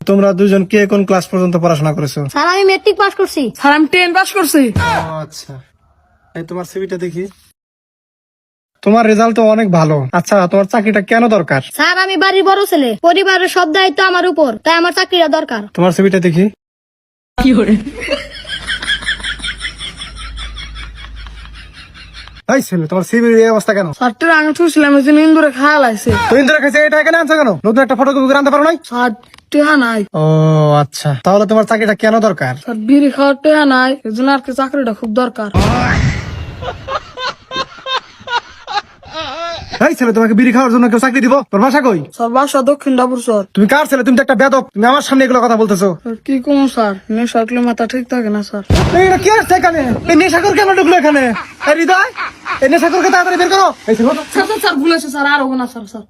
তোমরা দুজন কে কোন ক্লাস পর্যন্ত পড়াশোনা করেছো? স্যার আমি মেট্রিক পাস করছি। স্যার আমি 10 পাস করছি। আচ্ছা, এই তোমার সিভিটা দেখি। তোমার রেজাল্ট তো অনেক ভালো। আচ্ছা, তোমার চাকরিটা কেন দরকার? স্যার আমি বাড়ির বড় ছেলে, পরিবারের সব দায়িত্ব আমার উপর, তাই আমার চাকরিটা দরকার। তোমার সিভিটা দেখি। এই ছেলে, তোমার সিভির এই অবস্থা কেন? স্যার টেরা আমি ছুছিলাম এই জন্য ইন্দুরে খায়াল আইছে। তো ইন্দ্রা কাছে এটা এখানে আনছো কেন? নতুন একটা ফটোকপি করে আনতে পারো নাই? স্যার টেহা নাই। ও আচ্ছা, তাহলে তোমার চাকরিটা কেন দরকার? স্যার বিড়ি খাওয়ার টেহা নাই, এই জন্য আর কি চাকরিটা খুব দরকার। এই ছেলে, তোমাকে বিড়ি খাওয়ার জন্য কেউ চাকরি দিব? তোর ভাষা কই? স্যার বাসা দক্ষিণ ডাবুর স্যার। তুমি কার ছেলে? তুমি তো একটা বেদক। তুমি আমার সামনে এগুলো কথা বলতেছো। স্যার কি কম স্যার, নেশা উঠলে মাথা ঠিক থাকে না স্যার। এটা কি আসছে এখানে? এই নেশাখোর কেন ঢুকলো এখানে? এই হৃদয়, এই নেশাখোরকে তাড়াতাড়ি বের করো। এই ছেলে, স্যার স্যার স্যার ভুলেছে স্যার, আর হবে না স্যার। স্যার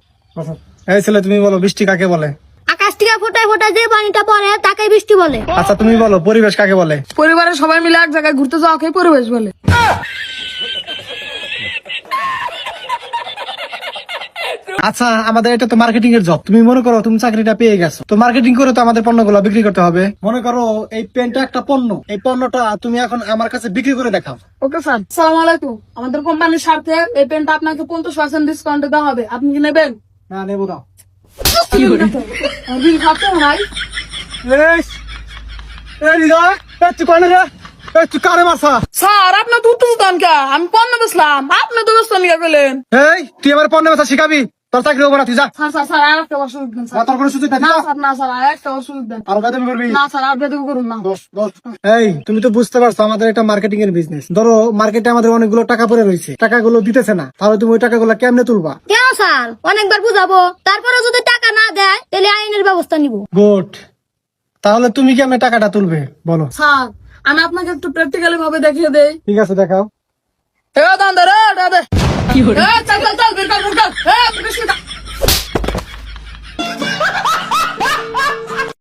এই ছেলে, তুমি বলো বৃষ্টি কাকে বলে? আকাশ থেকে ফোটায় ফোটায় যে পানিটা পড়ে তাকে বৃষ্টি বলে। আচ্ছা, তুমি বলো পরিবেশ কাকে বলে? পরিবারের সবাই মিলে এক জায়গায় ঘুরতে যাওয়াকে পরিবেশ বলে। আচ্ছা, আমাদের এটা তো মার্কেটিং এর জব। তুমি মনে করো তুমি চাকরিটা পেয়ে গেছো, তো মার্কেটিং করে তো আমাদের পণ্যগুলো বিক্রি করতে হবে। মনে করো এই পেনটা একটা পণ্য, এই পণ্যটা তুমি এখন আমার কাছে বিক্রি করে দেখাও। Okay sir. আসসালামু আলাইকুম। আমাদের কোম্পানির স্বার্থে এই পেনটা আপনাকে 50% ডিসকাউন্টে দেওয়া হবে, আপনি কি নেবেন? না, নেবো না। আমার বিল খাতে নাই। হৃদয়, তুই কয় না রে? তুই কারে মারছা? স্যার আপনার তো উত্তর দান কে? আমি পণ্য বেচলাম, আপনি তো বেচতেন নিয়ে গেলেন। এই তুই আমার পণ্য বেচা শিখাবি? তোর চাকরি হবো না, তুই যা। স্যার স্যার স্যার আর একটা বার সুযোগ দেন স্যার। তোর কোনো সুযোগ নাই, না তুই যা। স্যার, না স্যার আর একটা বার সুযোগ দেন। আরো বেদবি করবি? না স্যার আর বেদবি করুন না। এই তুমি তো বুঝতে পারছো আমাদের এটা মার্কেটিং এর বিজনেস। ধরো মার্কেটে আমাদের অনেকগুলো টাকা পড়ে রয়েছে, টাকাগুলো দিতেছে না, তাহলে তুমি ওই টাকাগুলো কেমনে তুলবা? কেন স্যার, অনেকবার বুঝাবো, তারপরে যদি টাকা না দেয় তাহলে আইনের ব্যবস্থা নিব। গুড, তাহলে তুমি কেমনে টাকাটা তুলবে বলো? স্যার আমি আপনাকে একটু প্র্যাকটিক্যালি ভাবে দেখিয়ে দেই। ঠিক আছে, দেখাও। এ দান দে রে, দে দে। কি হলো? চল চল চল বের কর বের কর।